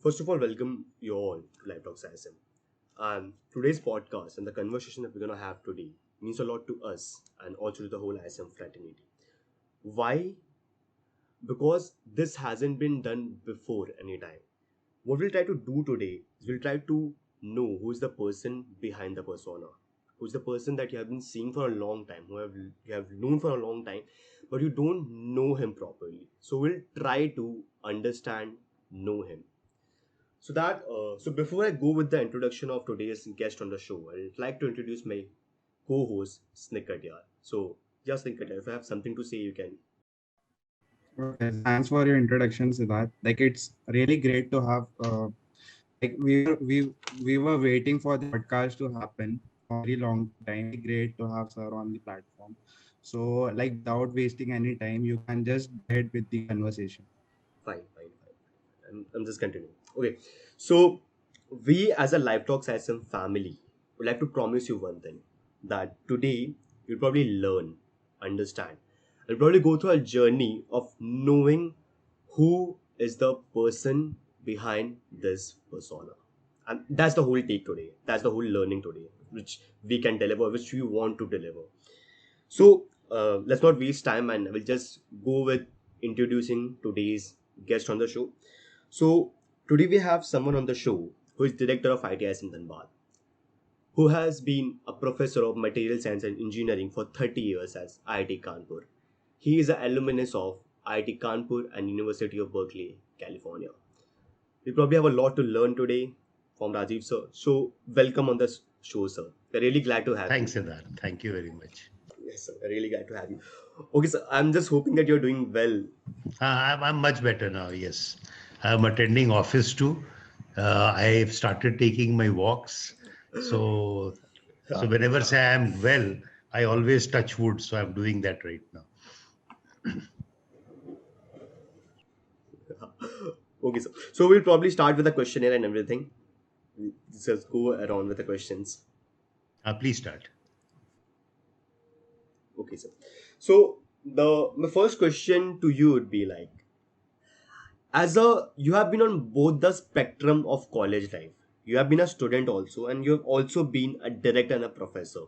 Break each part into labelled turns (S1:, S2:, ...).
S1: First of all, welcome you all to Live Talks ISM. And today's podcast and the conversation that we're going to have today means a lot to us and also to the whole ISM fraternity. Why? Because this hasn't been done before any time. What we'll try to do today is we'll try to know who is the person behind the persona, who's the person that you have been seeing for a long time, you have known for a long time, but you don't know him properly. So we'll try to understand, know him. So before I go with the introduction of today's guest on the show, I'd like to introduce my co-host Snikatya. So, yeah, Snikatya, if you have something to say, you can.
S2: Okay, thanks for your introduction, Siddharth. Like it's really great to have like we were waiting for the podcast to happen for a very long time. Great to have sir on the platform. So like without wasting any time, you can just go ahead with the conversation.
S1: Fine. I'm just continuing. Okay, so we as a Live Talks SM family would like to promise you one thing, that today you'll probably learn, understand, and probably go through a journey of knowing who is the person behind this persona. And that's the whole take today. That's the whole learning today, which we can deliver, which we want to deliver. So let's not waste time and we'll just go with introducing today's guest on the show. So today we have someone on the show who is director of ITIS in Dhanbad, who has been a professor of material science and engineering for 30 years at IIT Kanpur. He is an alumnus of IIT Kanpur and University of Berkeley, California. We probably have a lot to learn today from Rajiv sir. So welcome on the show, sir. We're really glad to have
S3: Thanks,
S1: you.
S3: Siddharth. Thank you very much.
S1: Yes, sir. We're really glad to have you. Okay, sir. I'm just hoping that you're doing well.
S3: I'm much better now. Yes, I'm attending office too. I've started taking my walks. So, so whenever say I'm well, I always touch wood. So I'm doing that right now.
S1: Okay, sir. So we'll probably start with the questionnaire and everything. We'll just go around with the questions.
S3: Please start.
S1: Okay, sir. So the my first question to you would be like, as a you have been on both the spectrum of college life. You have been a student also, and you have also been a director and a professor.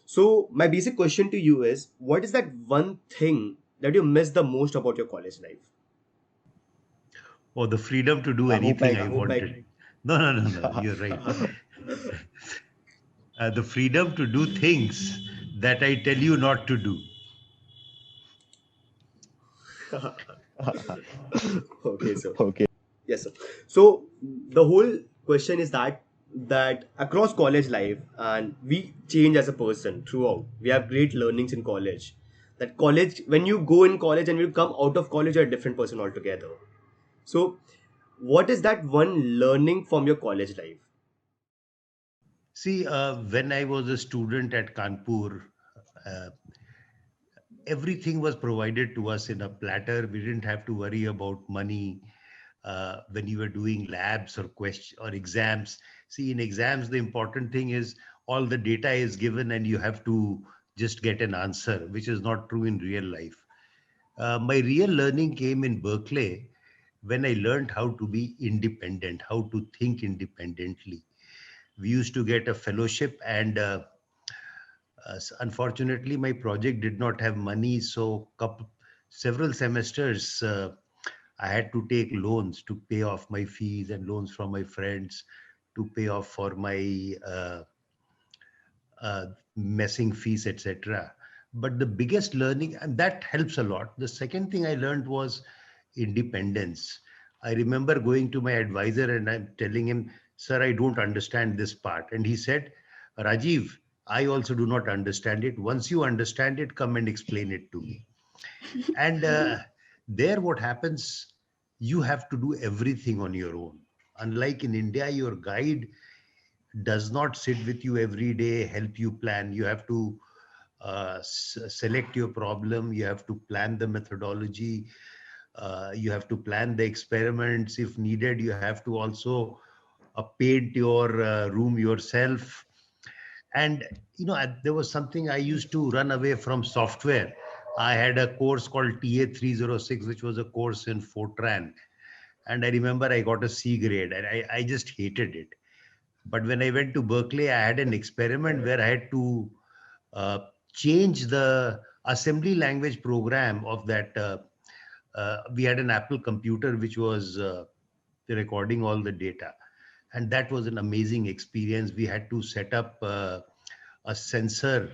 S1: So my basic question to you is, what is that one thing that you miss the most about your college life?
S3: Oh, the freedom to do
S2: I hope
S3: anything
S2: I
S3: I
S1: I hope like
S3: wanted. No. You're right. The freedom to do things that I tell you not to do.
S1: okay, so
S2: okay.
S1: yes, sir. So the whole question is that across college life and we change as a person throughout. We have great learnings in college. That college, when you go in college and you come out of college, you're a different person altogether. So, what is that one learning from your college life?
S3: See, when I was a student at Kanpur, uh, everything was provided to us in a platter. We didn't have to worry about money when you were doing labs or question or exams. See, in exams, the important thing is all the data is given and you have to just get an answer, which is not true in real life. My real learning came in Berkeley when I learned how to be independent, how to think independently. We used to get a fellowship, and unfortunately, my project did not have money, so several semesters I had to take loans to pay off my fees and loans from my friends to pay off for my messing fees, etc. But the biggest learning, and that helps a lot. The second thing I learned was independence. I remember going to my advisor and I'm telling him, "Sir, I don't understand this part." And he said, "Rajiv, I also do not understand it. Once you understand it, come and explain it to me." And there, what happens, you have to do everything on your own. Unlike in India, your guide does not sit with you every day, help you plan. You have to select your problem, you have to plan the methodology, you have to plan the experiments. If needed, you have to also paint your room yourself. And there was something, I used to run away from software. I had a course called TA 306, which was a course in Fortran, And I remember I got a C grade and I just hated it. But when I went to Berkeley, I had an experiment where I had to uh, change the assembly language program of that. We had an Apple computer which was recording all the data. And that was an amazing experience. We had to set up a sensor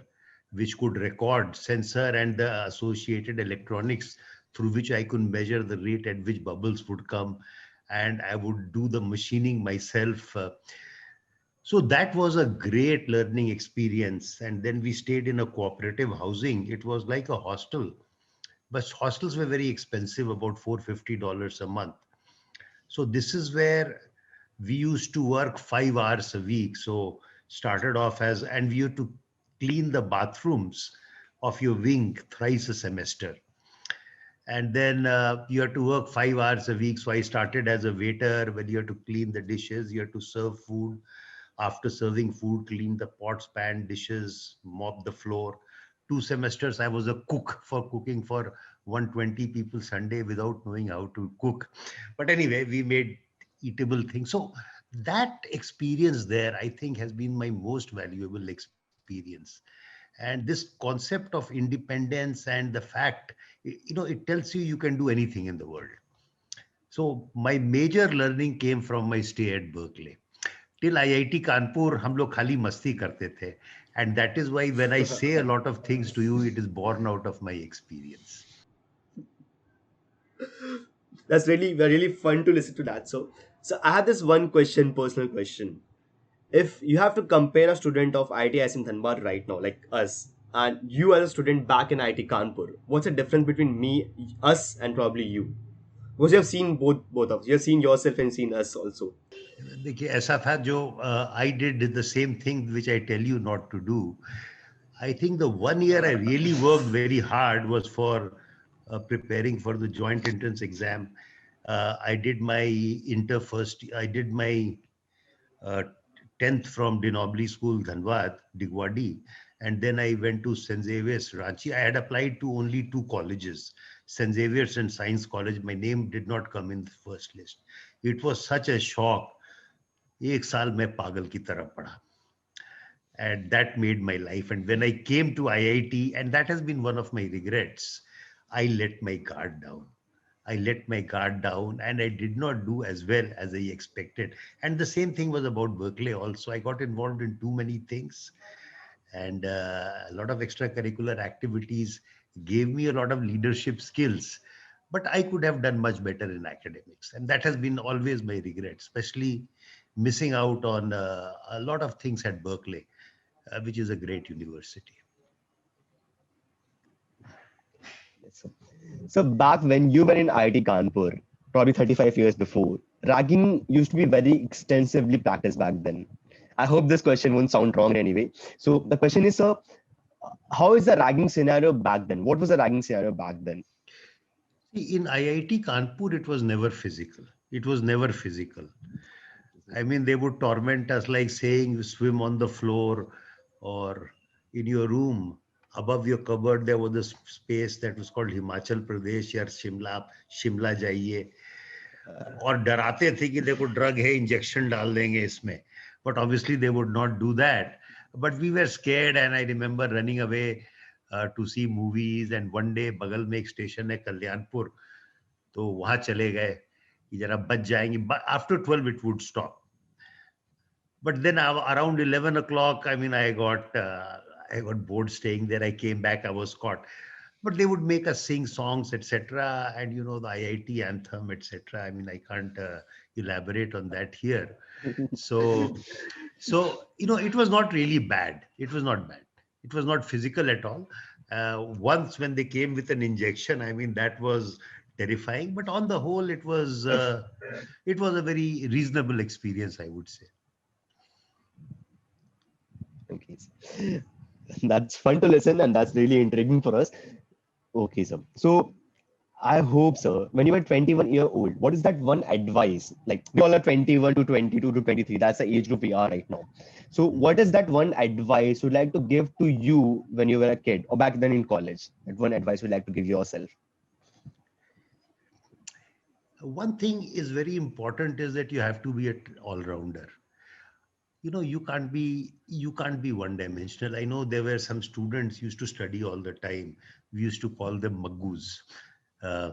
S3: which could record sensor and the associated electronics through which I could measure the rate at which bubbles would come, and I would do the machining myself. So that was a great learning experience. And then we stayed in a cooperative housing. It was like a hostel, but hostels were very expensive, about $450 a month. So this is where we used to work 5 hours a week. So started off as, and we used to clean the bathrooms of your wing thrice a semester. And then you have to work 5 hours a week. So I started as a waiter. When you have to clean the dishes, you have to serve food. After serving food, clean the pots, pan, dishes, mop the floor. 2 semesters, I was a cook for cooking for 120 people Sunday without knowing how to cook. But anyway, we made eatable things. So that experience there, I think, has been my most valuable experience. And this concept of independence and the fact, it tells you you can do anything in the world. So my major learning came from my stay at Berkeley. Till IIT Kanpur, हम लोग खाली मस्ती करते थे. And that is why when I say a lot of things to you, it is born out of my experience.
S1: That's really fun to listen to that. So I have this one question, personal question. If you have to compare a student of ITS in Dhanbad right now, like us, and you as a student back in IIT Kanpur, what's the difference between me, us, and probably you? Because you have seen both of us. You have seen yourself and seen us also.
S3: देखिए ऐसा था जो I did the same thing which I tell you not to do. I think the 1 year I really worked very hard was for preparing for the joint entrance exam. I did my inter first. I did my uh, 10th from Dinobli School, Dhanbad, Digwadi. And then I went to St. Xavier's, Ranchi. I had applied to only two colleges, St. Xavier's and Science College. My name did not come in the first list. It was such a shock. एक साल मैं पागल की तरह पढ़ा. And that made my life. And when I came to IIT, and that has been one of my regrets, I let my guard down. I let my guard down and I did not do as well as I expected. And the same thing was about Berkeley also. I got involved in too many things, and a lot of extracurricular activities gave me a lot of leadership skills. But I could have done much better in academics. And that has been always my regret, especially missing out on a lot of things at Berkeley, which is a great university.
S4: So back when you were in IIT Kanpur, probably 35 years before, ragging used to be very extensively practiced back then. I hope this question won't sound wrong anyway. So the question is, sir, how is the ragging scenario back then? What was the ragging scenario back then?
S3: In IIT Kanpur, it was never physical. It was never physical. I mean, they would torment us like saying you swim on the floor, or in your room above your cupboard there was a space that was called Himachal Pradesh or Shimla जाइए. और डराते थे कि देखो drug है, injection डाल देंगे इसमें. But obviously they would not do that. But we were scared, and I remember running away to see movies. And one day बगल में एक स्टेशन है कल्याणपुर, तो वहां चले गए कि जरा बच जाएंगे. But after 12 it would stop. But then around 11 o'clock, I mean, I got bored staying there. I came back, I was caught. But they would make us sing songs, etc. And the IIT anthem, etc. I mean, I can't elaborate on that here. So it was not really bad. It was not bad. It was not physical at all. Once when they came with an injection, I mean, that was terrifying. But on the whole, it was a very reasonable experience, I would say.
S4: Okay, that's fun to listen, and that's really intriguing for us. Okay, sir. So I hope, sir, when you were 21-year-old, what is that one advice? Like we all are 21 to 22 to 23. That's the age group we are right now. So what is that one advice you'd like to give to you when you were a kid or back then in college? That one advice you'd like to give yourself?
S3: One thing is very important is that you have to be an all-rounder. You can't be one dimensional. I know there were some students used to study all the time. We used to call them maggus. uh,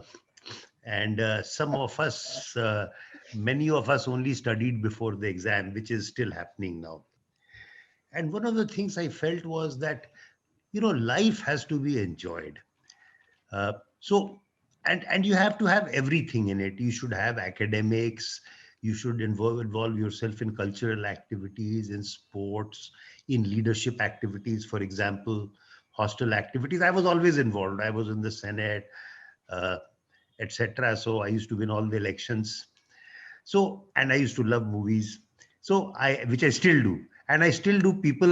S3: and some of us many of us only studied before the exam, which is still happening now. And one of the things I felt was that life has to be enjoyed. So and you have to have everything in it. You should have academics, you should involve yourself in cultural activities, in sports, in leadership activities. For example, hostel activities, I was always involved. I was in the Senate, uh, etc. So I used to win all the elections. So, and I used to love movies. So which I still do. And I still do. People,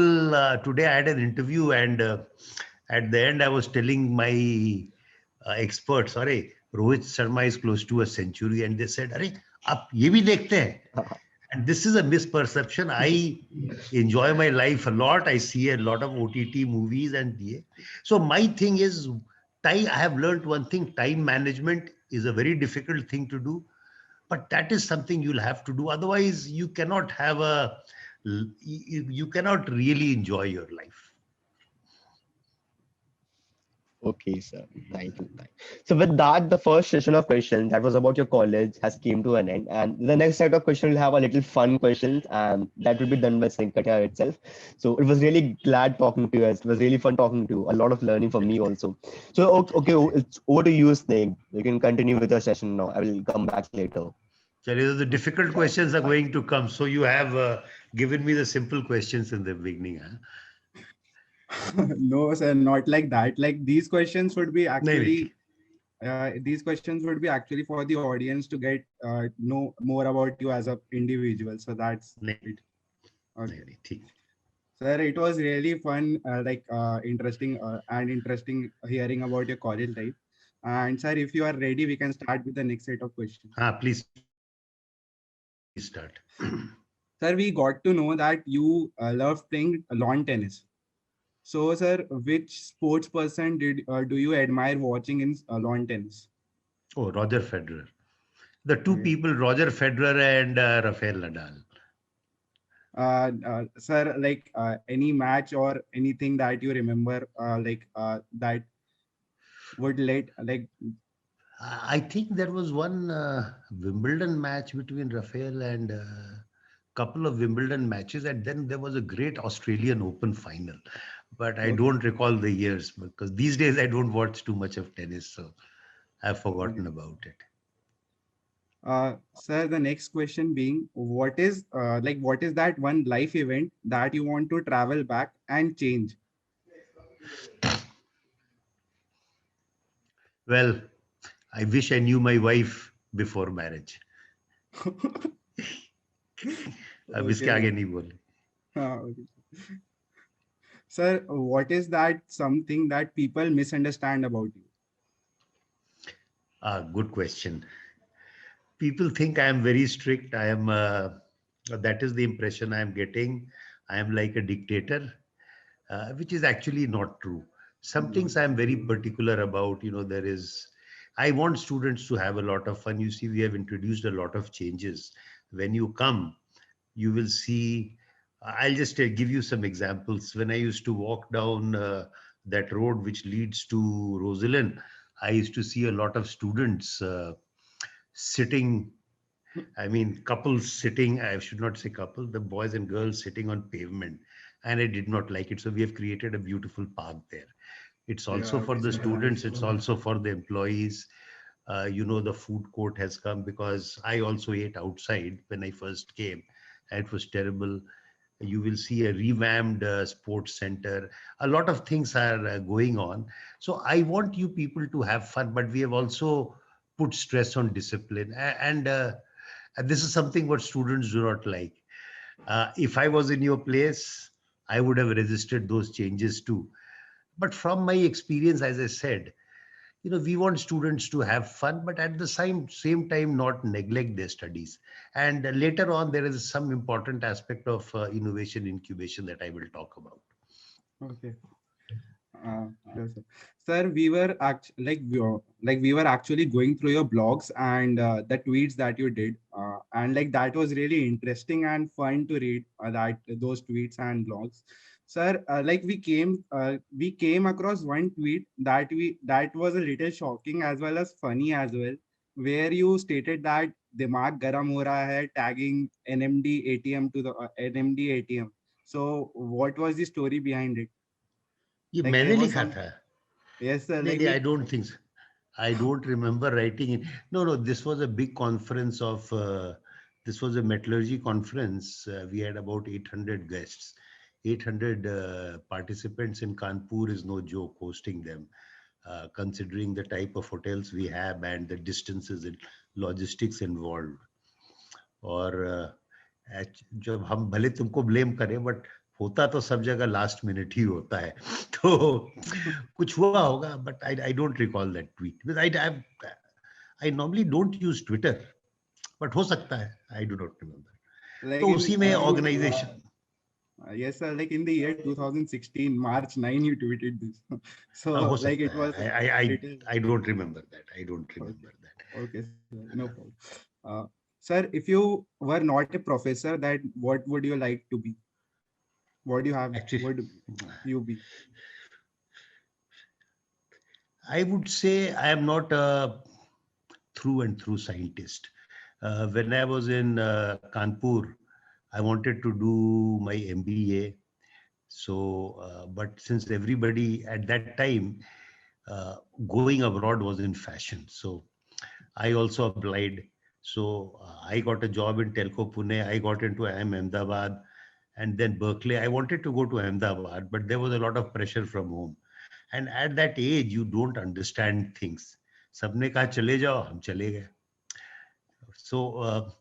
S3: today I had an interview, and at the end I was telling my experts, "Arey, Rohit Sharma is close to a century." And they said, "Arey, आप ये भी देखते हैं?" And this is a misperception. I enjoy my life a lot. I see a lot of OTT movies and so my thing is time. I have learned one thing: time management is a very difficult thing to do, but that is something you'll have to do. Otherwise, you cannot have you cannot really enjoy your life.
S4: Okay, sir. Thank you. So with that, the first session of questions that was about your college has came to an end. And the next set of questions will have a little fun questions, and that will be done by Sankatya itself. So it was really glad talking to you. It was really fun talking to you. A lot of learning from me also. So okay, it's over to you, Snake. You can continue with your session now. I will come back later.
S3: So the difficult questions are going to come. So you have given me the simple questions in the beginning. Huh?
S2: No, sir, not like that. Like these questions would be
S3: नहीं नहीं
S2: actually these questions would be actually for the audience to get know more about you as a individual. So that's
S3: नहीं
S2: it. Okay.
S3: नहीं नहीं ठीक.
S2: Sir, it was really fun, interesting and interesting hearing about your college life. And sir, if you are ready, we can start with the next set of questions.
S3: Please start.
S2: Sir, we got to know that you love playing lawn tennis. So, sir, which sports person do you admire watching in lawn tennis?
S3: Oh, Roger Federer. The two
S2: Okay.
S3: people, Roger Federer and Rafael Nadal.
S2: Sir, like any match or anything that you remember, that would let like.
S3: I think there was one Wimbledon match between Rafael and couple of Wimbledon matches, and then there was a great Australian Open final. But I
S2: Okay.
S3: don't recall the years because these days I don't watch too much of tennis, so I've
S2: Okay.
S3: forgotten about it.
S2: Sir, the next question being, what is that one life event that you want to travel back and change?
S3: Well, I wish I knew my wife before marriage. अब इसके
S2: Okay.
S3: आगे नहीं बोले.
S2: Okay. Sir, what is that something that people misunderstand about you?
S3: Good question. People think I am very strict. I am. That is the impression I am getting. I am like a dictator, which is actually not true. Some things I am very particular about. There is. I want students to have a lot of fun. You see, we have introduced a lot of changes. When you come, you will see. I'll just give you some examples. When I used to walk down that road which leads to Rosalind, I used to see a lot of students sitting. I mean, couples sitting, I should not say couple, the boys and girls sitting on pavement. And I did not like it. So we have created a beautiful park there. It's also
S2: Yeah,
S3: for the
S2: basically.
S3: students, it's also for the employees. The food court has come because I also ate outside when I first came. And it was terrible. You will see a revamped sports center. A lot of things are going on. So I want you people to have fun, but we have also put stress on discipline. And this is something what students do not like. If I was in your place, I would have resisted those changes too. But from my experience, as I said, we want students to have fun, but at the same time, not neglect their studies. And later on, there is some important aspect of innovation incubation that I will talk about.
S2: Okay. Yes, sir. Sir, we were like we were actually going through your blogs and the tweets that you did, and like that was really interesting and fun to read that those tweets and blogs. Sir, like we came across one tweet that was a little shocking as well as funny as well, where you stated that दिमाग गरम हो रहा है tagging NMD ATM to the NMD ATM. So what was the story behind it?
S3: ये
S2: Like there
S3: मैंने
S2: was
S3: लिखा
S2: some.
S3: था.
S2: Yes, sir.
S3: नहीं
S2: Like
S3: नहीं, I
S2: we.
S3: don't think so. I don't remember writing it. No, no, this was a big conference of, this was a metallurgy conference. We had about 800 guests. 800 participants in Kanpur is no joke hosting them, considering the type of hotels we have and the distances and logistics involved. और जब हम भले तुमको blame करें, but होता तो सब जगह लास्ट मिनट ही होता है. तो कुछ हुआ होगा, but I don't recall that tweet. I normally don't use Twitter, but हो सकता है, I do not remember.
S2: Like
S3: तो
S2: in
S3: उसी में organisation.
S2: yes, sir. Like in the year 2016, March 9, you tweeted this.
S3: हो
S2: So like
S3: सकता
S2: it
S3: है.
S2: was
S3: I
S2: little.
S3: I don't remember that. I don't
S2: Okay.
S3: Remember that.
S2: Okay, sir. No problem. Sir, if you were not a professor, that what would you like to be? What do you have?
S3: Actually,
S2: Would you be?
S3: I would say I am not a through and through scientist. When I was in Kanpur, I wanted to do my MBA. So, but since everybody at that time, uh, going abroad was in fashion. So I also applied. So I got a job in Telco Pune. I got into IIM Ahmedabad and then Berkeley. I wanted to go to Ahmedabad, but there was a lot of pressure from home. And at that age, you don't understand things. सबने कहा चले जाओ, हम चले गए. So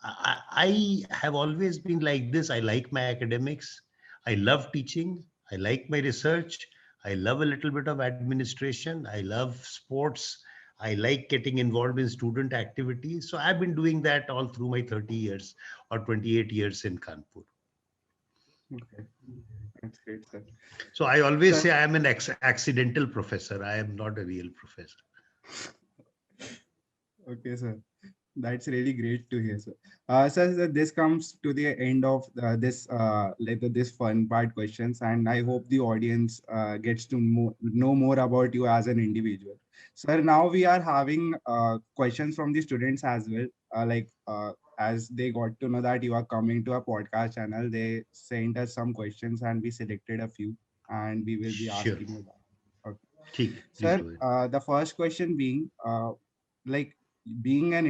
S3: I have always been like this. I like my academics. I love teaching. I like my research. I love a little bit of administration. I love sports. I like getting involved in student activities. So I've been doing that all through my 30 years or 28 years in Kanpur.
S2: Okay, that's great, sir.
S3: So I always
S2: Sir,
S3: say I am an accidental professor. I am not a real professor.
S2: okay, sir. That's really great to hear, sir. Sir, this comes to the end of this fun part questions, and I hope the audience gets to know more about you as an individual. Sir, now we are having questions from the students as well. As they got to know that you are coming to a podcast channel, they sent us some questions, and we selected a few, and we will be
S3: Sure.
S2: asking you that. Okay.
S3: ठीक, please
S2: Sir,
S3: go ahead.
S2: the first question being, like being a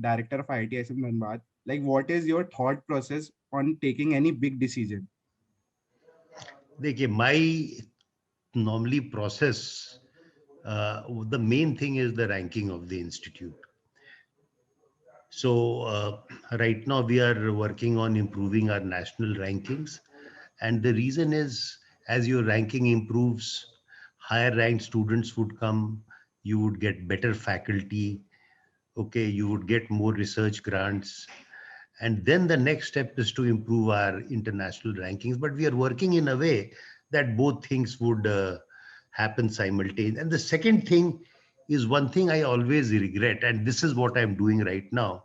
S2: director of ITSM Dhanbad, like what is your thought process on taking any big decision?
S3: देखिए, my normally process, the main thing is the ranking of the institute. So right now we are working on improving our national rankings. And the reason is, as your ranking improves, higher ranked students would come, you would get better faculty, okay, you would get more research grants. And then the next step is to improve our international rankings. But we are working in a way that both things would happen simultaneously. And the second thing is one thing I always regret, and this is what I'm doing right now.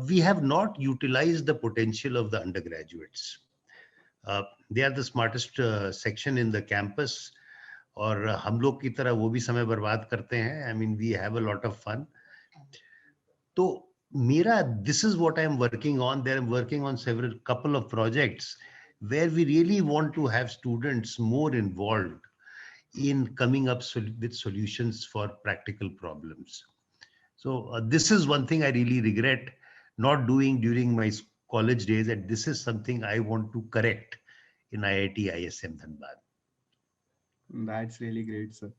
S3: We have not utilized the potential of the undergraduates. They are the smartest section in the campus. और हम लोग की तरह वो भी समय बर्बाद करते हैं. I mean, we have a lot of fun. तो मेरा, this is what I'm working on. There I'm working on several couple of projects where we really want to have students more involved in coming up with solutions for practical problems. So this is one thing I really regret not doing during my college days, and this is something I want to correct in IIT ISM Dhanbad.
S2: That's really great, sir.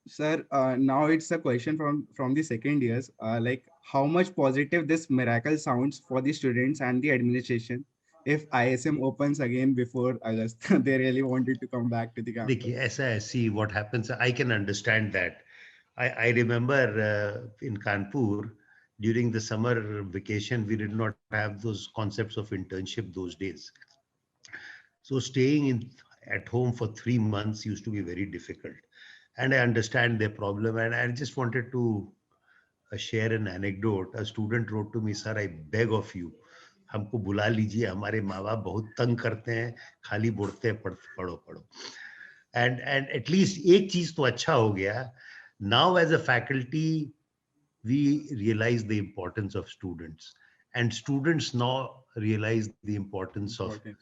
S2: Sir, now it's a question from the second years. Like how much positive this miracle sounds for the students and the administration if ISM opens again before August. They really wanted to come back to the
S3: देखिए,
S2: campus.
S3: ऐसा है, see what happens. I can understand that. I remember in Kanpur during the summer vacation, we did not have those concepts of internship those days. So staying in at home for 3 months used to be very difficult. And I understand their problem. And I just wanted to share an anecdote. A student wrote to me, "Sir, I beg of you, हमको बुला लीजिए, हमारे माँ बाप बहुत तंग करते हैं, खाली बोलते हैं पढ़ो पढ़ो." And at least एक चीज तो अच्छा हो गया. Now as a faculty, we realize the importance of students, and students now realize the importance
S2: Important.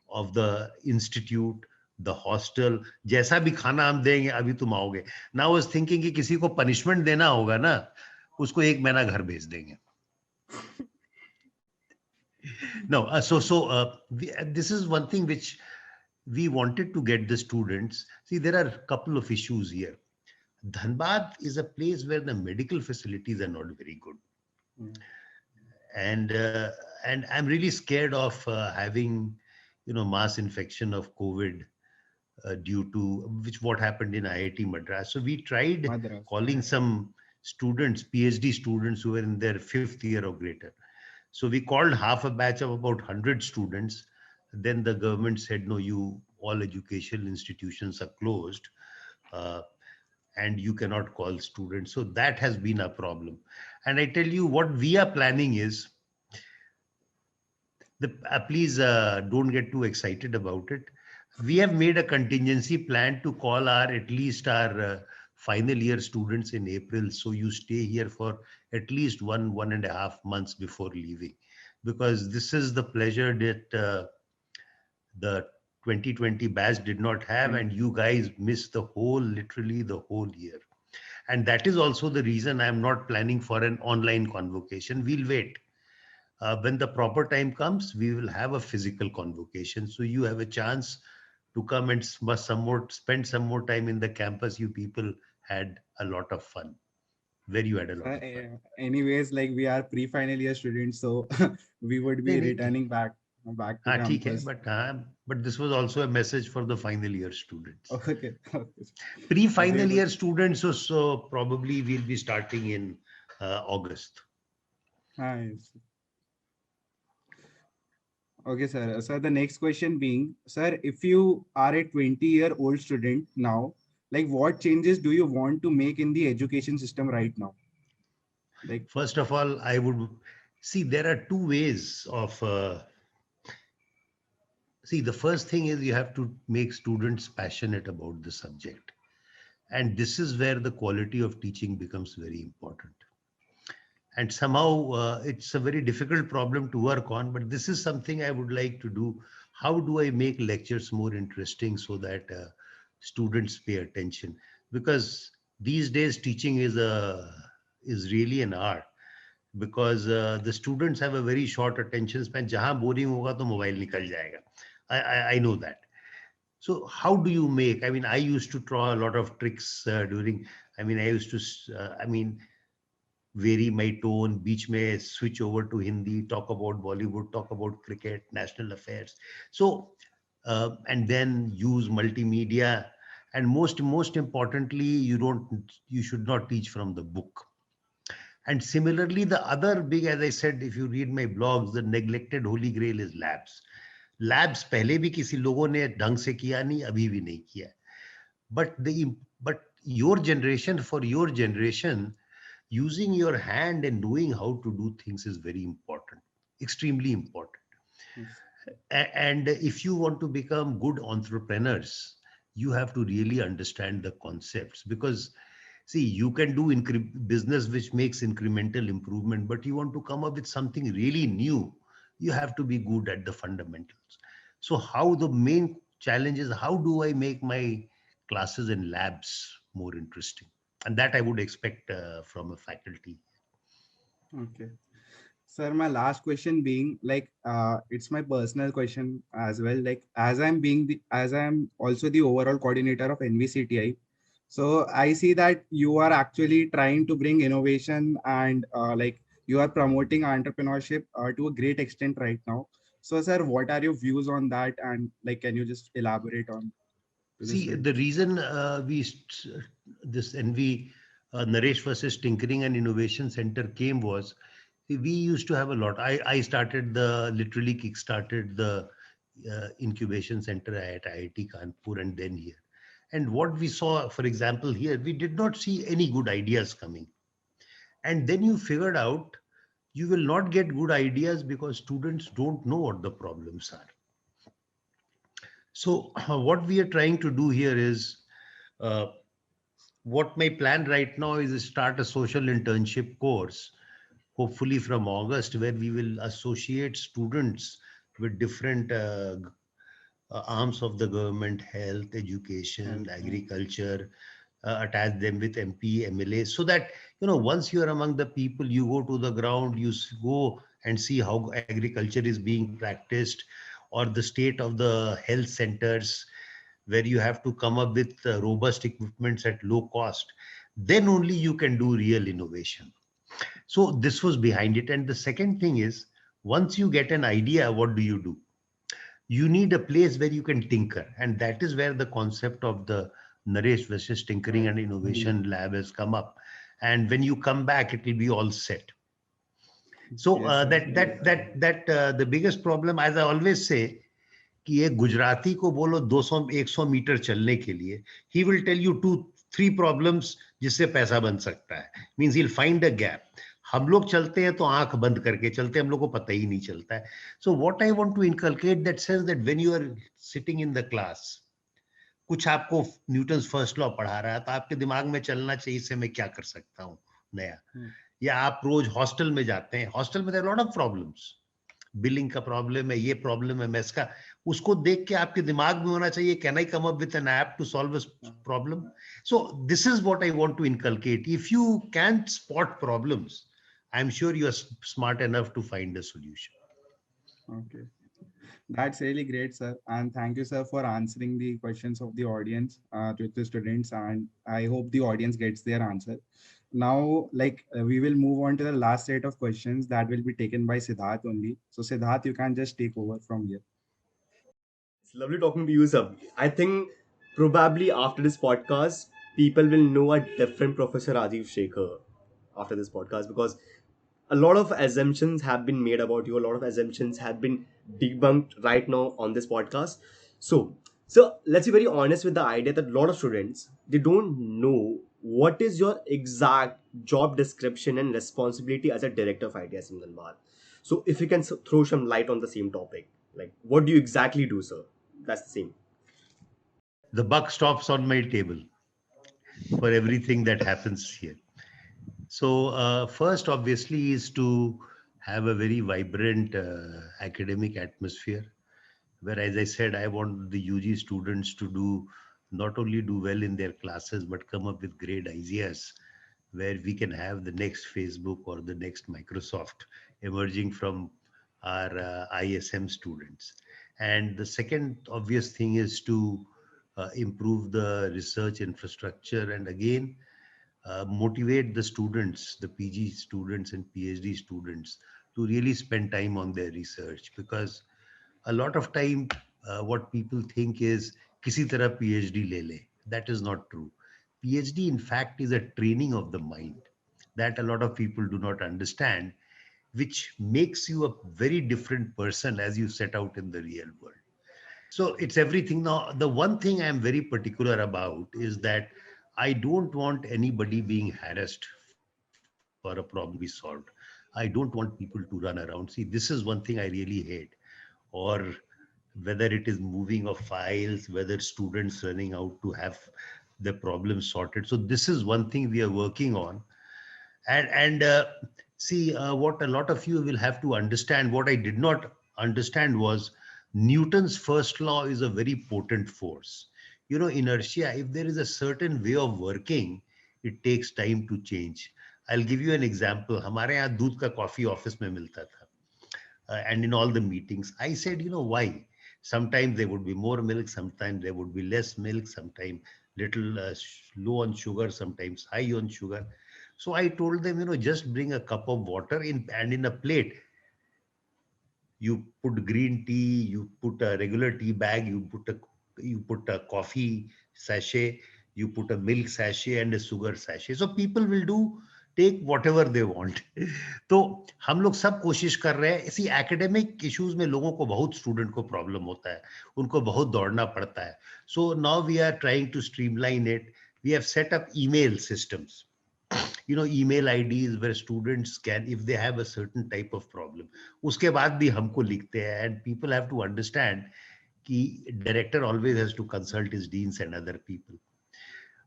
S3: of the institute, the hostel. जैसा भी खाना हम देंगे, अभी तुम आओगे. Now I was thinking कि किसी को punishment देना होगा ना, उसको 1 महीना घर भेज देंगे. No, this is one thing which we wanted to get the students. See, there are a couple of issues here. Dhanbad is a place where the medical facilities are not very good.
S2: Mm.
S3: And I'm really scared of having, mass infection of COVID due to which what happened in IIT Madras. So we tried
S2: Madras.
S3: calling some students, PhD students who were in their 5th year or greater. So we called half a batch of about 100 students. Then the government said, no, all educational institutions are closed. And you cannot call students. So that has been a problem. And I tell you what we are planning is, please don't get too excited about it. We have made a contingency plan to call at least our final year students in April. So you stay here for at least 1.5 months before leaving, because this is the pleasure that the 2020 batch did not have, and you guys missed literally the whole year. And that is also the reason I'm not planning for an online convocation. We'll wait. When the proper time comes, we will have a physical convocation. So you have a chance to come and spend some more time in the campus. You people had a lot of fun. Where you had a lot of fun.
S2: Anyways, like we are pre-final year students, so we would be returning back to campus.
S3: But this was also a message for the final year students.
S2: Okay.
S3: Pre-final year students, so probably we'll be starting in August.
S2: Nice. Okay, sir. So the next question being, sir, if you are a 20-year-old student now, like what changes do you want to make in the education system right now? Like,
S3: first of all, I would see there are two ways of. See, the first thing is you have to make students passionate about the subject. And this is where the quality of teaching becomes very important. And somehow it's a very difficult problem to work on, but this is something I would like to do. How do I make lectures more interesting so that students pay attention? Because these days teaching is really an art, because the students have a very short attention span. Jahan boring hoga to mobile nikal jayega. I know that. So how do you make? I mean, I used to draw a lot of tricks during. I mean, I used to. Vary my tone, beach mein switch over to Hindi, talk about Bollywood, talk about cricket, national affairs. So, and then use multimedia. And most importantly, you should not teach from the book. And similarly, the other big, as I said, if you read my blogs, the neglected holy grail is labs. Labs पहले भी किसी लोगों ने ढंग से किया नहीं, अभी भी नहीं किया. But your generation, for your generation, using your hand and knowing how to do things is very important, extremely important. Yes. And if you want to become good entrepreneurs, you have to really understand the concepts, because see, you can do business which makes incremental improvement, but you want to come up with something really new, you have to be good at the fundamentals. So the main challenge is, how do I make my classes and labs more interesting? And that I would expect from a faculty.
S2: Okay. Sir, my last question being, like, it's my personal question as well. Like, as I'm also the overall coordinator of NVCTI, so I see that you are actually trying to bring innovation and like you are promoting entrepreneurship to a great extent right now. So, sir, what are your views on that? And like, can you just elaborate on?
S3: See, the reason this NV Naresh versus Tinkering and Innovation Center came was, we used to have a lot. I started literally kickstarted the incubation center at IIT Kanpur and then here. And what we saw, for example, here, we did not see any good ideas coming. And then you figured out you will not get good ideas because students don't know what the problems are. So what we are trying to do here is, uh, what my plan right now is start a social internship course, hopefully from August, where we will associate students with different arms of the government, health, education,
S2: Health,
S3: agriculture, attach them with MP, MLA, so that, you know, once you are among the people, you go to the ground, go and see how agriculture is being practiced, or the state of the health centers, where you have to come up with robust equipments at low cost. Then only you can do real innovation. So this was behind it. And the second thing is, once you get an idea, what do? You need a place where you can tinker. And that is where the concept of the Naresh versus Tinkering and Innovation Lab has come up. And when you come back, it will be all set. So
S2: yes, sir.
S3: the biggest problem, as I always say, कि एक गुजराती को बोलो 200-100 metre चलने के लिए, he will tell you 2-3 problems जिससे पैसा बन सकता है. Means he'll find a gap. हम लोग चलते हैं तो आंख बंद करके चलते हैं, हम लोग को पता ही नहीं चलता है. So what I want to inculcate that sense that when you are sitting in the class, कुछ आपको न्यूटन्स फर्स्ट लॉ पढ़ा रहा है, तो आपके दिमाग में चलना चाहिए इससे मैं क्या कर सकता हूँ नया. या आप रोज हॉस्टल में जाते हैं, हॉस्टल में there are lot of problems, billing का प्रॉब्लम है, ये प्रॉब्लम है, मैथ्स का, उसको देख के आपके दिमाग में होना चाहिए, can I come up with an app to solve a problem. So this is what I want to inculcate. If you can spot problems, I am sure you are smart enough to find a solution.
S2: Okay. That's really great, sir. And thank you, sir, for answering the questions of the audience, to the students. And I hope the audience gets their answer. Now, we will move on to the last set of questions that will be taken by Siddharth only. So, Siddharth, you can just take over from here.
S1: It's lovely talking to you, sir. I think probably after this podcast, people will know a different Professor Rajiv Shekhar after this podcast, because a lot of assumptions have been made about you. A lot of assumptions have been debunked right now on this podcast. So let's be very honest with the idea that a lot of students, they don't know what is your exact job description and responsibility as a director of ITS in Dhanbad. So if you can throw some light on the same topic, like what do you exactly do, sir? That's the same.
S3: The buck stops on my table for everything that happens here. So first, obviously, is to have a very vibrant academic atmosphere, where, as I said, I want the UG students to not only do well in their classes, but come up with great ideas, where we can have the next Facebook or the next Microsoft emerging from our ISM students. And the second obvious thing is to improve the research infrastructure, and again, motivate the students, the PG students and PhD students, to really spend time on their research. Because a lot of time, what people think is kisi tarah PhD le le. That is not true. PhD, in fact, is a training of the mind that a lot of people do not understand, which makes you a very different person as you set out in the real world. So it's everything. Now, the one thing I'm very particular about is that I don't want anybody being harassed for a problem to be solved. I don't want people to run around. See, this is one thing I really hate. Or whether it is moving of files, whether students running out to have the problem sorted. So this is one thing we are working on. And see, what a lot of you will have to understand, what I did not understand was Newton's first law is a very potent force. You know, inertia, if there is a certain way of working, it takes time to change. I'll give you an example. हमारे यहाँ दूध का coffee office में मिलता था. And in all the meetings, I said, you know, why? Sometimes there would be more milk, sometimes there would be less milk, sometimes little low on sugar, sometimes high on sugar. So I told them, you know, just bring a cup of water and in a plate, you put green tea, you put a regular tea bag, you put a coffee sachet, you put a milk sachet and a sugar sachet. So people will do take whatever they want. तो हम लोग सब कोशिश कर रहे हैं। इसी academic issues में लोगों को बहुत, स्टूडेंट को प्रॉब्लम होता है, उनको बहुत दौड़ना पड़ता है। So now we are trying to streamline it. We have set up email systems, email IDs where students can, if they have a certain type of problem, उसके बाद भी हमको लिखते हैं। And people have to understand कि director always has to consult his deans and other people.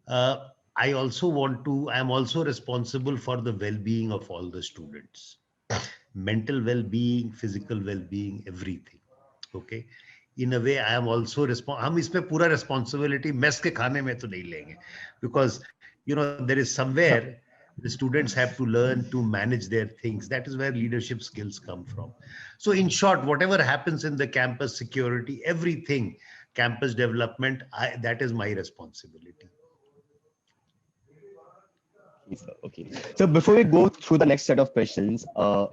S3: Uh, I am also responsible for the well-being of all the students. Mental well-being, physical well-being, everything. Okay. In a way, I am also responsible. हम इसमें पूरा responsibility mess के खाने में तो नहीं लेंगे, because there is somewhere the students have to learn to manage their things. That is where leadership skills come from. So in short, whatever happens in the campus security, everything, campus development, that is my responsibility.
S4: Okay. So before we go through the next set of questions,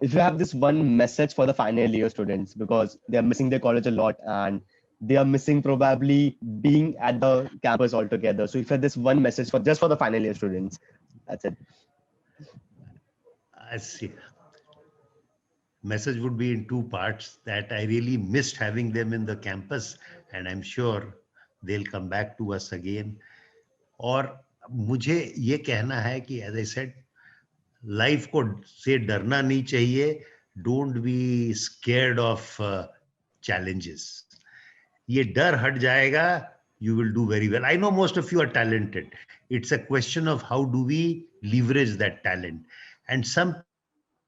S4: if you have this one message for the final year students, because they are missing their college a lot and they are missing probably being at the campus altogether. So if you have this one message for just for the final year students, that's it.
S3: I see. Message would be in two parts, that I really missed having them in the campus, and I'm sure they'll come back to us again. और मुझे ये कहना है कि as I said, life को से डरना नहीं चाहिए. Don't be scared of challenges. ये डर हट जाएगा, you will do very well. I know most of you are talented. It's a question of how do we leverage that talent. And some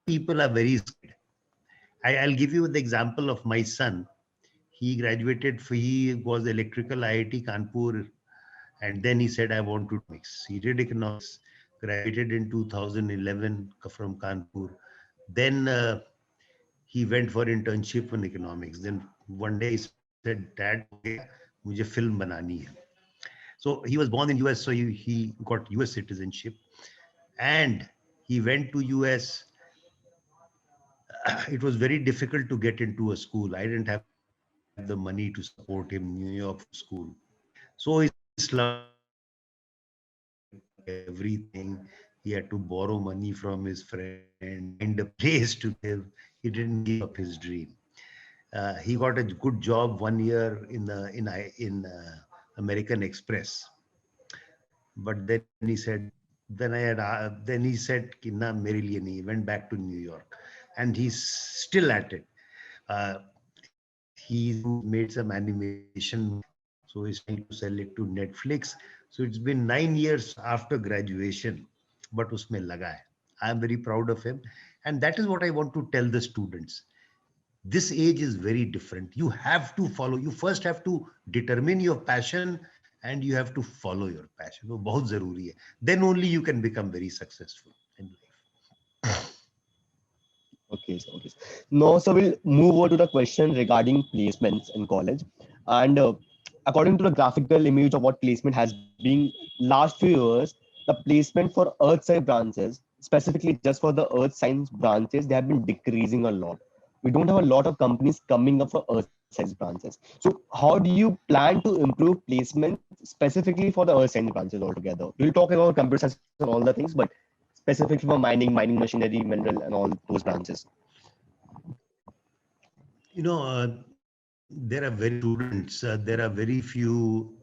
S3: people are very scared. I'll give you the example of my son. He was electrical IIT Kanpur, and then he said, I want to do economics. He did economics, graduated in 2011 from Kanpur. Then he went for internship in economics. Then one day he said, Dad, mujhe film banani hai. So he was born in US, so he got US citizenship. And he went to US. It was very difficult to get into a school. I didn't have the money to support him in New York school. So he slumped everything. He had to borrow money from his friend, find a place to live. He didn't give up his dream. He got a good job 1 year in American Express. But then he said, then he said, "Kinna mere liye nahi." He went back to New York, and he's still at it. He made some animation, so he's trying to sell it to Netflix. So it's been 9 years after graduation, but usme laga hai. I am very proud of him, and that is what I want to tell the students. This age is very different. You have to follow. You first have to determine your passion, and you have to follow your passion. वो बहुत जरूरी है. Then only you can become very successful in life.
S4: Okay, so okay. Now, so we'll move over to the question regarding placements in college. And according to the graphical image of what placement has been last few years, the placement for earth science branches, specifically just for the earth science branches, they have been decreasing a lot. We don't have a lot of companies coming up for earth science branches. So how do you plan to improve placement specifically for the earth science branches altogether? We'll talk about computer science and all the things, but specifically for mining machinery, mineral, and all those branches.
S3: There are very students. There are very few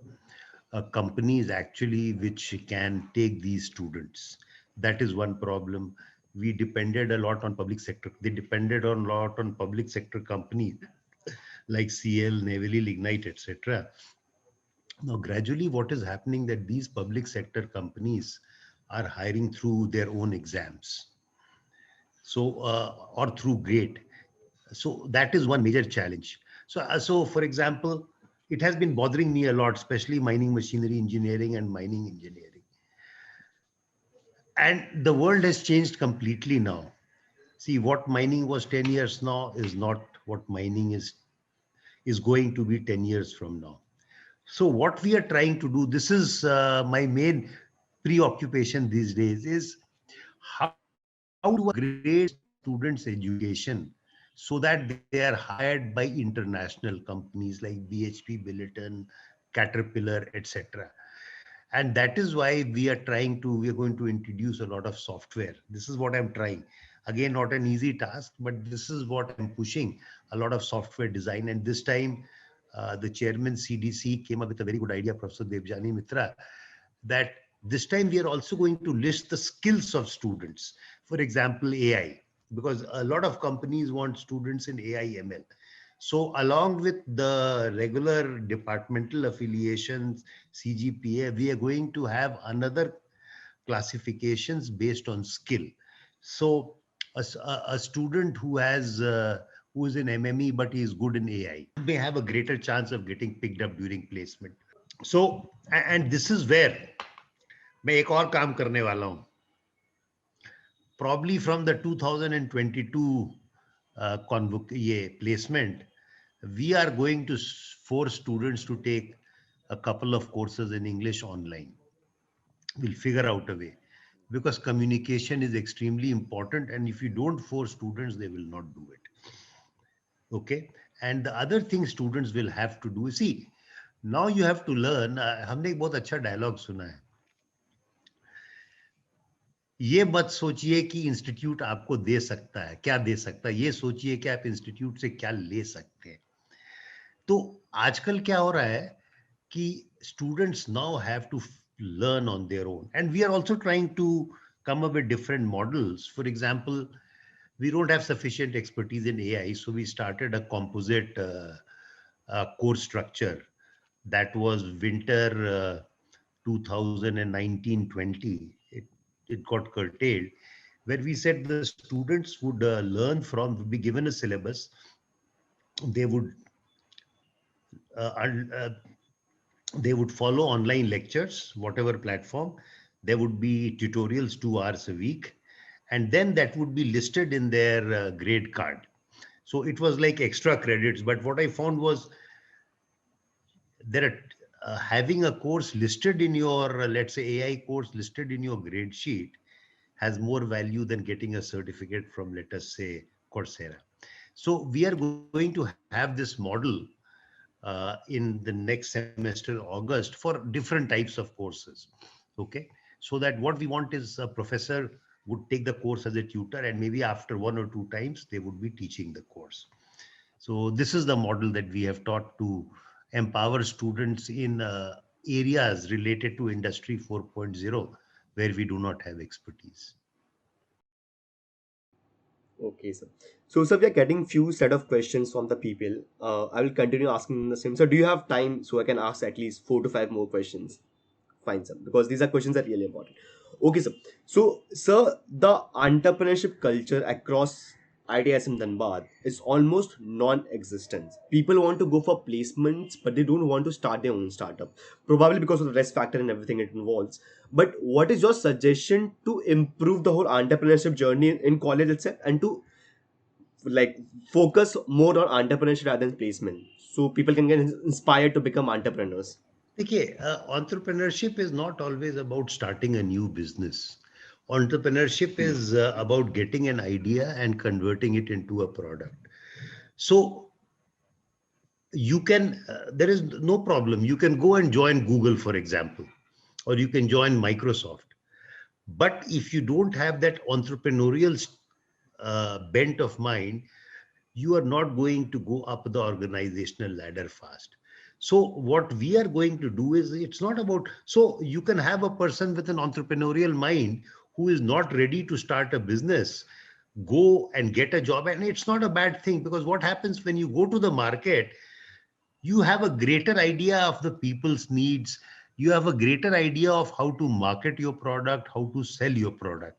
S3: companies actually which can take these students. That is one problem. We depended a lot on public sector. They depended a lot on public sector companies like CL, Navali, Lignite, etc. Now, gradually, what is happening that these public sector companies are hiring through their own exams, so or through GATE. So that is one major challenge. So for example, it has been bothering me a lot, especially mining machinery engineering and mining engineering. And the world has changed completely now. See, what mining was 10 years now is not what mining is going to be 10 years from now. So what we are trying to do, this is my main preoccupation these days, is how to upgrade students' education so that they are hired by international companies like BHP Billiton, Caterpillar, etc. And that is why we are going to introduce a lot of software. This is what I'm trying. Again, not an easy task, but this is what I'm pushing, a lot of software design. And this time, the chairman CDC came up with a very good idea, Professor Devjani Mitra, that this time we are also going to list the skills of students. For example, AI, because a lot of companies want students in AI ML. So along with the regular departmental affiliations, CGPA, we are going to have another classifications based on skill. So a student who is in MME but he is good in AI may have a greater chance of getting picked up during placement. So and this is where मैं एक और काम करने वाला हूँ. Probably from the 2022 placement, we are going to force students to take a couple of courses in English online. We'll figure out a way, because communication is extremely important, and if you don't force students, they will not do it. Okay. And the other thing students will have to do, see, now you have to learn. हमने एक बहुत अच्छा dialogue सुना है. ये मत सोचिए कि इंस्टीट्यूट आपको दे सकता है, क्या दे सकता है, ये सोचिए कि आप इंस्टीट्यूट से क्या ले सकते हैं. तो आजकल क्या हो रहा है कि students now have to learn on their own, and we are also trying to come up with different models. For example, we don't have sufficient expertise in AI, so we started a composite course structure that was winter 2019-20. It got curtailed, where we said the students would would be given a syllabus. They would uh, uh, they would follow online lectures, whatever platform. There would be tutorials 2 hours a week, and then that would be listed in their grade card. So it was like extra credits. But what I found was there are having a course listed in your, let's say AI course listed in your grade sheet has more value than getting a certificate from, let us say, Coursera. So we are going to have this model in the next semester, August, for different types of courses. Okay. So that what we want is a professor would take the course as a tutor, and maybe after 1 or 2 times, they would be teaching the course. So this is the model that we have taught to empower students in areas related to Industry 4.0, where we do not have expertise.
S1: Okay, sir. So, sir, we are getting few set of questions from the people. I will continue asking the same. So, do you have time so I can ask at least 4 to 5 more questions? Fine, sir, because these are questions that are really important. Okay, sir. So, sir, the entrepreneurship culture across ITSM Dhanbad is almost non-existent. People want to go for placements, but they don't want to start their own startup, probably because of the risk factor and everything it involves. But what is your suggestion to improve the whole entrepreneurship journey in college itself, and to like focus more on entrepreneurship rather than placement, so people can get inspired to become entrepreneurs?
S3: Okay, entrepreneurship is not always about starting a new business. Entrepreneurship is about getting an idea and converting it into a product. So you can, there is no problem. You can go and join Google, for example, or you can join Microsoft. But if you don't have that entrepreneurial bent of mind, you are not going to go up the organizational ladder fast. So what we are going to do is, it's not about, so you can have a person with an entrepreneurial mind who is not ready to start a business, go and get a job. And it's not a bad thing, because what happens when you go to the market, you have a greater idea of the people's needs. You have a greater idea of how to market your product, how to sell your product.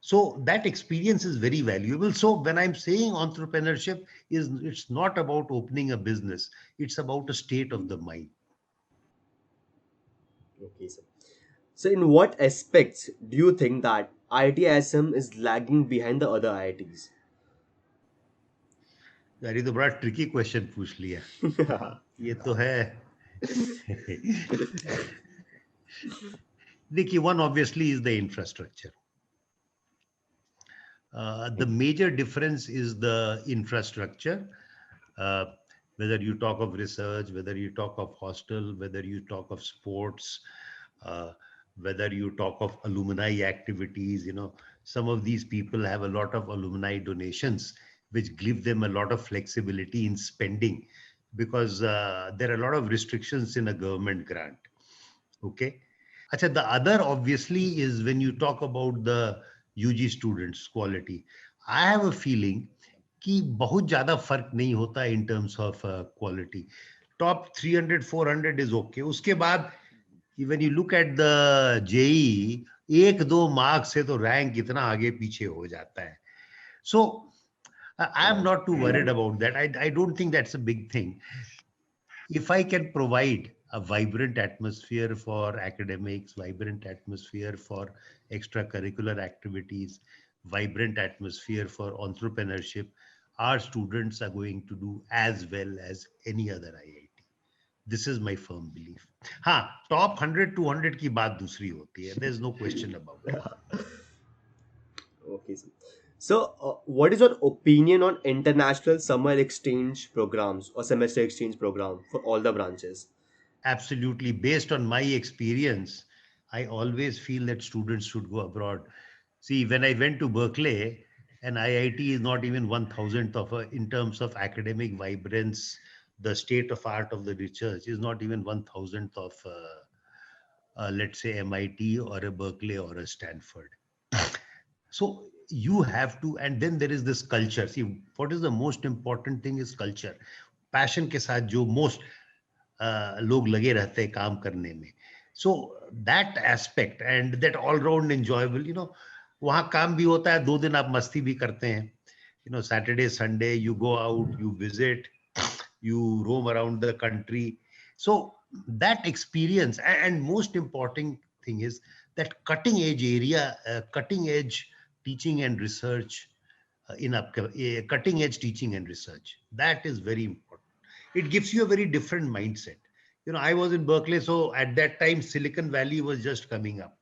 S3: So that experience is very valuable. So when I'm saying entrepreneurship it's not about opening a business, it's about a state of the mind.
S1: Okay, sir. So, in what aspects do you think that ITSM is lagging behind the other IITs?
S3: यार ये तो बड़ा tricky question पूछ लिया. ये तो है. देखिए, one obviously is the infrastructure. The major difference is the infrastructure. Uh, whether you talk of research, whether you talk of hostel, whether you talk of sports, Uh, whether you talk of alumni activities, some of these people have a lot of alumni donations, which give them a lot of flexibility in spending because there are a lot of restrictions in a government grant. Okay. Acha, the other obviously is when you talk about the UG students quality. I have a feeling कि बहुत ज्यादा फर्क नहीं होता in terms of quality. Top 300, 400 is okay. उसके बाद when you look at the JEE, एक दो मार्क से तो रैंक इतना आगे पीछे हो जाता है. So I'm not too worried about that. I don't think that's a big thing. If I can provide a vibrant atmosphere for academics, vibrant atmosphere for extracurricular activities, vibrant atmosphere for entrepreneurship, our students are going to do as well as any other IIT. This is my firm belief. हाँ, top 100, 200 की बात दूसरी होती है. There's no question about it.
S1: Okay, sir. So, what is your opinion on international summer exchange programs or semester exchange program for all the branches?
S3: Absolutely. Based on my experience, I always feel that students should go abroad. See, when I went to Berkeley, an IIT is not even 1,000th of in terms of academic vibrance, the state of art of the research is not even 1,000th of, let's say, MIT or a Berkeley or a Stanford. So you have to, and then there is this culture. See, what is the most important thing is culture. Passion के साथ जो most लोग लगे रहते हैं काम करने में. So that aspect and that all round enjoyable, वहाँ काम भी होता है, 2 दिन आप मस्ती भी करते हैं. Saturday, Sunday, you go out, you visit, you roam around the country. So that experience and most important thing is that cutting edge area, cutting edge teaching and research cutting edge teaching and research. That is very important. It gives you a very different mindset. I was in Berkeley, so at that time, Silicon Valley was just coming up.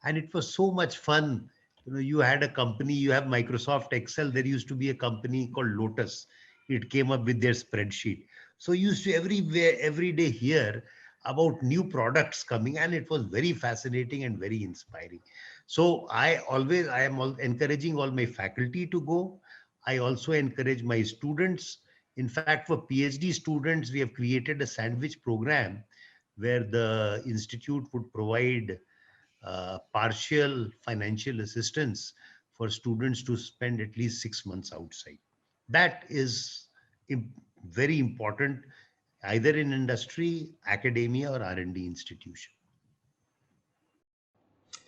S3: And it was so much fun. You had a company, you have Microsoft Excel. There used to be a company called Lotus. It came up with their spreadsheet. So you used to every day hear about new products coming, and it was very fascinating and very inspiring. So I am encouraging all my faculty to go. I also encourage my students. In fact, for PhD students, we have created a sandwich program where the institute would provide partial financial assistance for students to spend at least 6 months outside. That is very important, either in industry, academia, or R&D institution.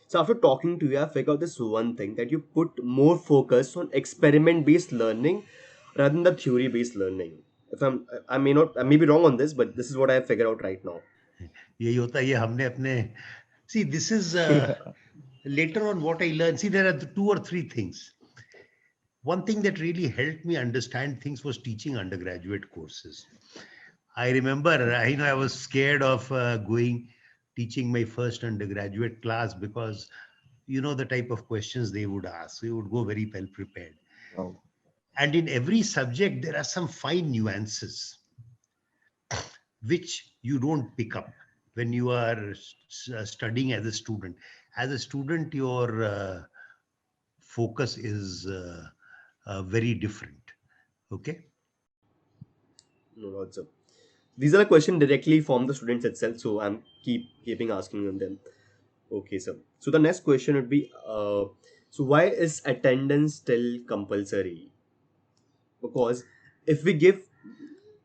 S1: So after talking to you, I figured out this one thing that you put more focus on experiment-based learning rather than the theory-based learning. If I may be wrong on this, but this is what I have figured out right now.
S3: यही होता है, ये हमने अपने see this is later on what I learned. See, there are 2 or 3 things. One thing that really helped me understand things was teaching undergraduate courses. I remember, I was scared of teaching my first undergraduate class because the type of questions they would ask. We would go very well prepared.
S4: Oh.
S3: And in every subject, there are some fine nuances which you don't pick up when you are studying as a student. As a student, your focus is very different. Okay.
S1: No, what's up? These are a question directly from the students itself, so I'm keeping asking on them. Okay, sir. So the next question would be, so why is attendance still compulsory? Because if we give,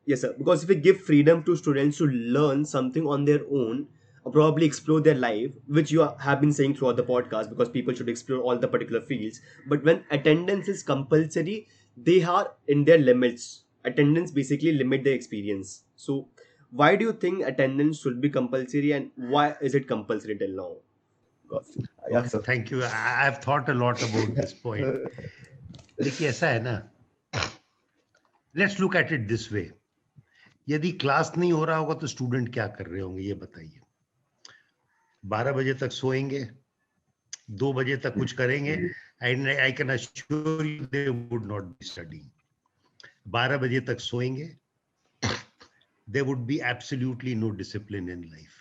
S1: yes, sir. Because if we give freedom to students to learn something on their own, or probably explore their life, which you have been saying throughout the podcast, because people should explore all the particular fields. But when attendance is compulsory, they are in their limits. Attendance basically limit their experience. So why do you think attendance should be compulsory, and why is it compulsory till now?
S4: Yeah, sir.
S3: Thank you. I've thought a lot about this point. देखिए ऐसा है ना, let's look at it this way. यदि class नहीं हो रहा होगा तो स्टूडेंट क्या कर रहे होंगे ये बताइए. 12 बजे तक सोएंगे, 2 बजे तक कुछ करेंगे, and I can assure you they would not be studying. 12 बजे तक सोएंगे, there would be absolutely no discipline in life.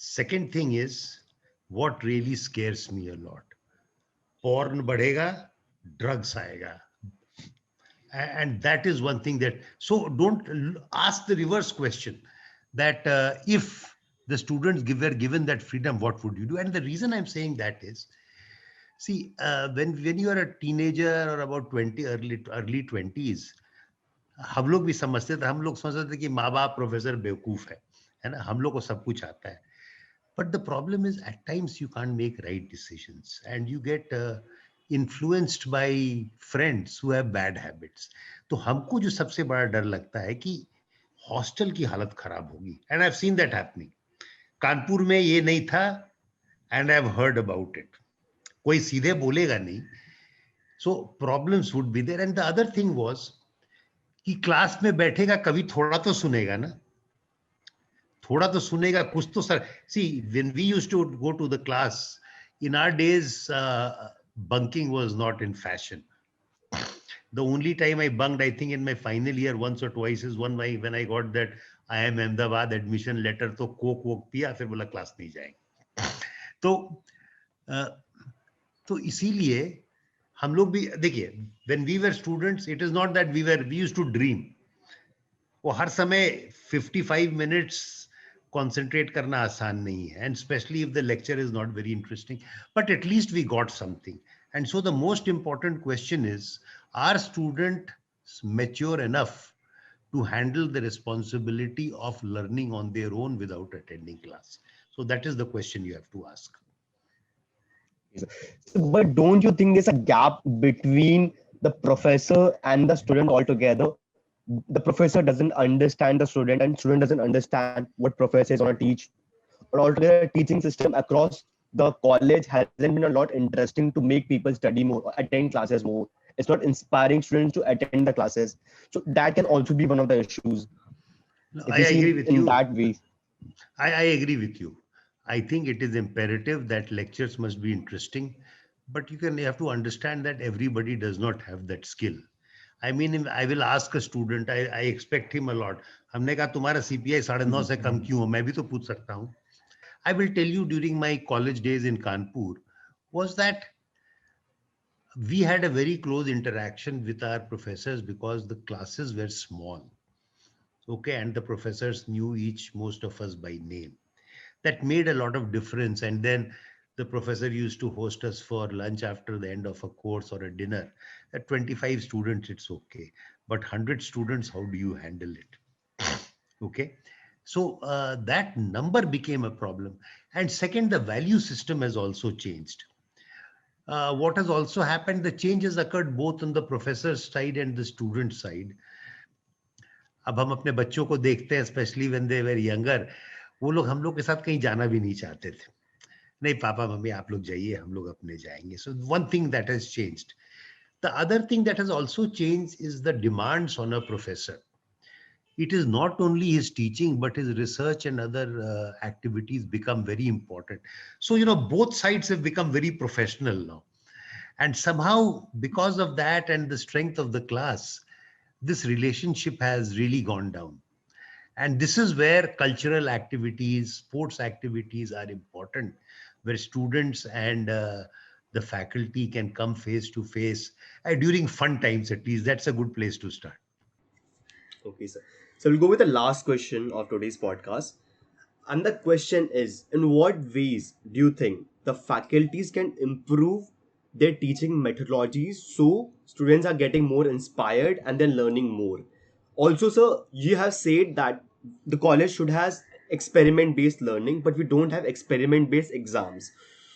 S3: Second thing is what really scares me a lot. Porn badhega, drugs aayega. And that is one thing that, so don't ask the reverse question that if the students were given that freedom, what would you do? And the reason I'm saying that is, see, when you are a teenager or about 20, early 20s, हम लोग भी समझते थे, हम लोग समझते थे कि माँ बाप प्रोफेसर बेवकूफ है ना, हम लोग को सब कुछ आता है. But the problem is at times you can't make right decisions and you get influenced by friends who have bad habits. तो हमको जो सबसे बड़ा डर लगता है कि हॉस्टल की हालत खराब होगी. And I've seen that happening. Kanpur में ये नहीं था and I've heard about it. कोई सीधे बोलेगा नहीं. So problems would be there. And the other thing was कि क्लास में बैठेगा, कभी थोड़ा तो सुनेगा ना, थोड़ा तो सुनेगा, कुछ तो sir. See, when we used to go to the class, in our days, bunking was not in fashion. The only time I bunked, I think in my final year, once or twice, is when I got that IIM Ahmedabad admission letter, तो Coke वोक पिया, फिर बोला class नहीं जाएंगे. तो इसीलिए हम लोग भी देखिए, when we were students, it is not that we used to dream. वो हर समय 55 minutes concentrate करना आसान नहीं है, and especially if the lecture is not very interesting, but at least we got something. And so the most important question is, are students mature enough to handle the responsibility of learning on their own without attending class? So that is the question you have to ask.
S4: But don't you think there's a gap between the professor and the student altogether? The professor doesn't understand the student and student doesn't understand what professor is going to teach. Or altogether, teaching system across the college hasn't been a lot interesting to make people study more, attend classes more. It's not inspiring students to attend the classes. So that can also be one of the issues.
S3: No,
S4: If
S3: I
S4: you see
S3: agree with
S4: in
S3: you.
S4: that way.
S3: I agree with you. I think it is imperative that lectures must be interesting, but you have to understand that everybody does not have that skill. I mean, I will ask a student, I expect him a lot. हमने कहा तुम्हारा CPI 9.5 से कम क्यों हो? मैं भी तो पूछ सकता हूँ. I will tell you, during my college days in Kanpur, was that we had a very close interaction with our professors because the classes were small. Okay, and the professors knew most of us by name. That made a lot of difference. And then the professor used to host us for lunch after the end of a course or a dinner. At 25 students, it's okay. But 100 students, how do you handle it? Okay. So that number became a problem. And second, the value system has also changed. What has also happened, the changes occurred both on the professor's side and the student side. अब हम अपने बच्चों को देखते हैं, especially when they were younger, वो लोग हम लोग के साथ कहीं जाना भी नहीं चाहते थे. नहीं पापा मम्मी आप लोग जाइए, हम लोग अपने जाएंगे. So one thing that has changed. The other thing that has also changed is the demands on a professor. It is not only his teaching, but his research and other activities become very important. So, both sides have become very professional now. And somehow, because of that and the strength of the class, this relationship has really gone down. And this is where cultural activities, sports activities are important, where students and the faculty can come face to face during fun times. At least that's a good place to start.
S1: Okay, sir. So we'll go with the last question of today's podcast. And the question is, in what ways do you think the faculties can improve their teaching methodologies so students are getting more inspired and then learning more? Also, sir, you have said that the college should has experiment based learning, but we don't have experiment based exams.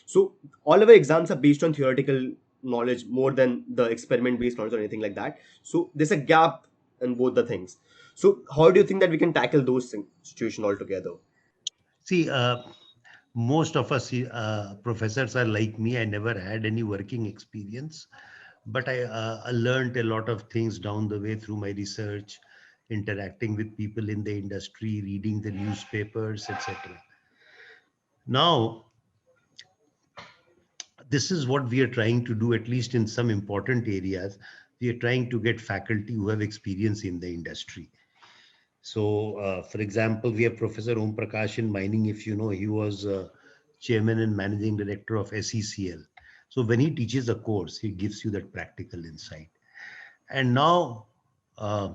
S1: So all of our exams are based on theoretical knowledge more than the experiment based knowledge or anything like that. So there's a gap in both the things. So how do you think that we can tackle those situation altogether?
S3: See, most of us professors are like me. I never had any working experience, but I learned a lot of things down the way through my research, interacting with people in the industry, reading the newspapers, etc. Now, this is what we are trying to do, at least in some important areas. We are trying to get faculty who have experience in the industry. So, for example, we have Professor Om Prakash in mining. If you know, he was chairman and managing director of SECL. So when he teaches a course, he gives you that practical insight. And now, uh,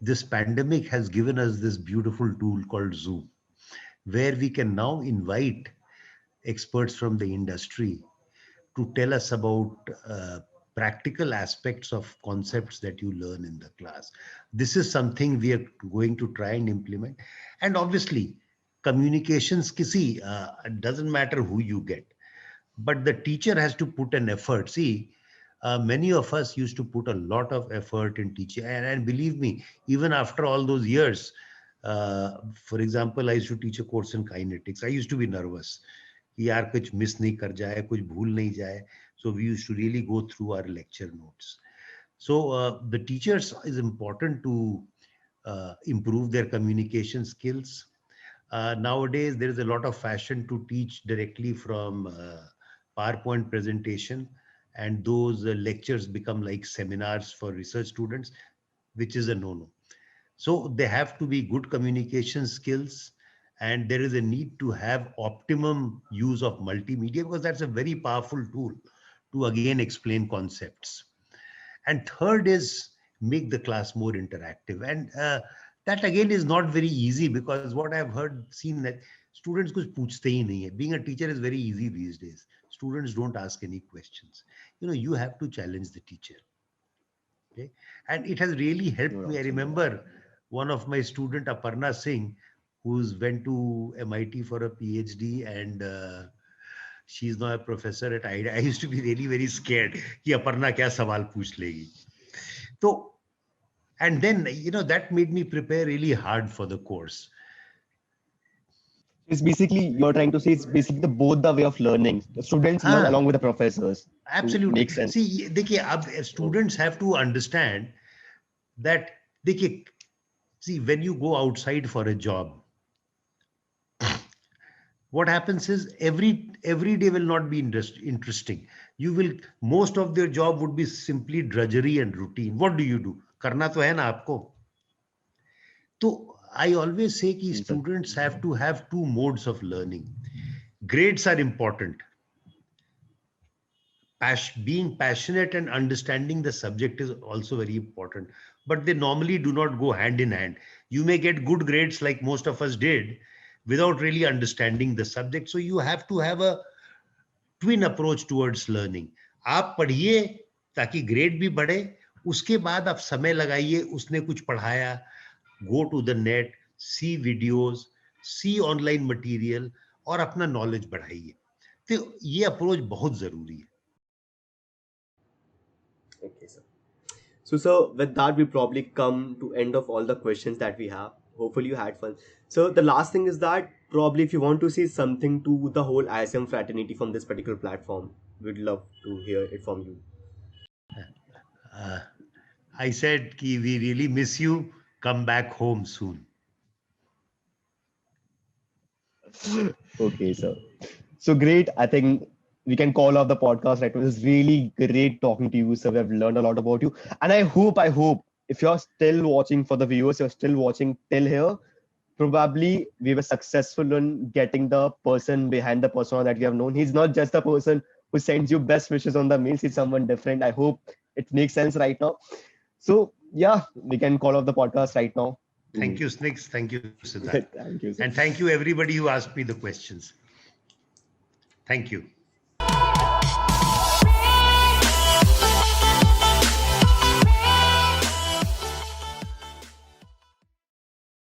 S3: this pandemic has given us this beautiful tool called Zoom, where we can now invite experts from the industry to tell us about practical aspects of concepts that you learn in the class. This is something we are going to try and implement. And obviously, communications, kisi, it doesn't matter who you get, but the teacher has to put an effort. See, many of us used to put a lot of effort in teaching, and believe me, even after all those years, for example, I used to teach a course in kinetics. I used to be nervous कि यार कुछ miss नहीं कर जाए, कुछ भूल नहीं जाए. So we used to really go through our lecture notes. So the teachers is important to improve their communication skills. Nowadays, there is a lot of fashion to teach directly from PowerPoint presentation, and those lectures become like seminars for research students, which is a no-no. So they have to be good communication skills, and there is a need to have optimum use of multimedia, because that's a very powerful tool to again explain concepts. And third is make the class more interactive. And that again is not very easy, because what I've heard, seen that students kuch पूछते ही नहीं है. Being a teacher is very easy these days. Students don't ask any questions. You know, you have to challenge the teacher. Okay? And it has really helped me. I remember one of my student, Aparna Singh, who's went to MIT for a PhD, and she's now a professor at IIT. I used to be really very scared कि Aparna क्या सवाल पूछ लेगी. So, and then, you know, that made me prepare really hard for the course.
S4: It's basically, you're trying to say it's basically the both the way of learning. The students learn along with the professors.
S3: Absolutely.
S4: Makes sense.
S3: See, देखिए, अब students have to understand that, देखिए, see, when you go outside for a job, what happens is every day will not be interesting. You will, most of their job would be simply drudgery and routine. What do? करना तो है ना आपको. So I always say कि students have to have two modes of learning. Grades are important. Being passionate and understanding the subject is also very important, but they normally do not go hand in hand. You may get good grades like most of us did without really understanding the subject. So you have to have a twin approach towards learning. आप पढ़िए ताकि grade भी बढ़े, उसके बाद आप समय लगाइए, उसने कुछ पढ़ाया, go to the net, see videos, see online material, और अपना नॉलेज बढ़ाइए. तो ये अप्रोच बहुत जरूरी है.
S1: Okay, sir. So, sir, with that, we probably come to end of all the questions that we have. Hopefully, you had fun. So, the last thing is that probably if you want to say something to the whole ISM fraternity from this particular platform, we'd love to hear it from you.
S3: I said कि we really miss you. Come back home soon.
S4: Okay, sir. So great. I think we can call off the podcast right now. It was really great talking to you, sir. We have learned a lot about you. And I hope, if you're still watching, for the viewers, you're still watching till here, probably we were successful in getting the person behind the persona that you have known. He's not just the person who sends you best wishes on the mails. He's someone different. I hope it makes sense right now. So yeah, we can call off the podcast right now.
S3: Thank you, Snix. Thank you, Siddharth.
S4: Thank you, sir.
S3: And thank you, everybody who asked me the questions. Thank you.